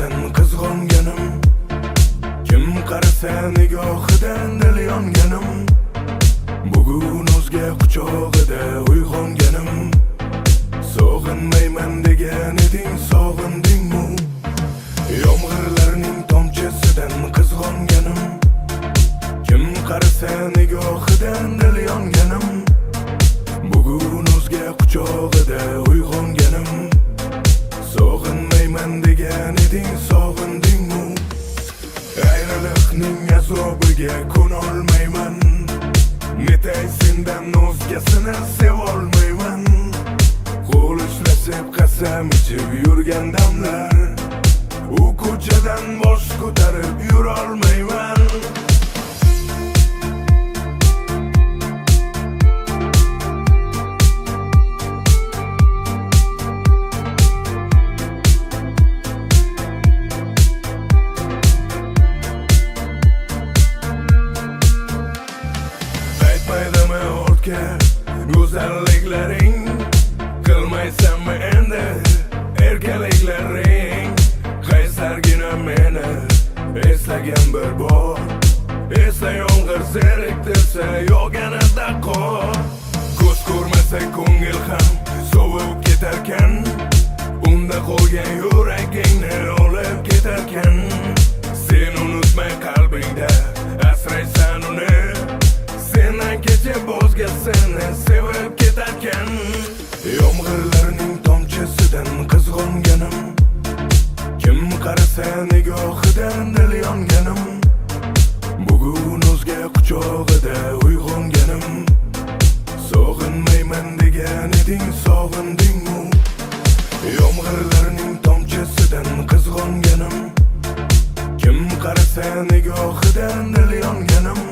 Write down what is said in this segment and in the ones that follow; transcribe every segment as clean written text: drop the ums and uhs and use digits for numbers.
tomchasidan qizg'onganim, kim qarasa nigohidan dil yonganim, bugun o'zga quchog'ida uyg'onganim. Sog'inmayman degan eding, sog'indingmi? Yomg'irlarning tomchasidan qizg'onganim, kim qarasa nigohidan dil yonganim, bugun o'zga quchog'ida uyg'onganim. Sog'inmayman degan eding, sog'indingmi? Ayriliqning azobiga ko'nolmayman, netay sendan o'zgasini sevolmayman. Qo'l ushlashib qasam ichib yurgan damlar, u ko'chadan bosh ko'tarib yurolmayman. Aytmaydimi ortga go'zalliklaring, qilmaysanmi endi erkaliklaring? Qaysargina meni eslagan bir bor, esla yomg'ir zeriktirsa yog'ganida qor. Ko'z ko'rmasa ko'ngil ham sovib ketarkan, unda qolgan yuragingni olib ketarkan. Sen unutmay qalbingda asraysan uni, sendan kechib o'zgasini sevib ketarkan. Yomg'irlarning tomchasidan qizg'onganim, kim qarasa nigohidan dil yonganim, bugun o'zga quchog'ida uyg'onganim. Sog'inmayman degan eding, sog'indingmi? Yomg'irlarning tomchasidan qizg'onganim, kim qarasa nigohidan dil yonganim,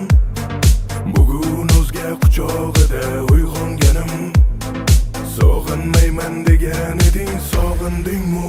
bugun o'zga quchog'ida uyg'onganim. Sog'inmayman degan eding, sog'indingmi?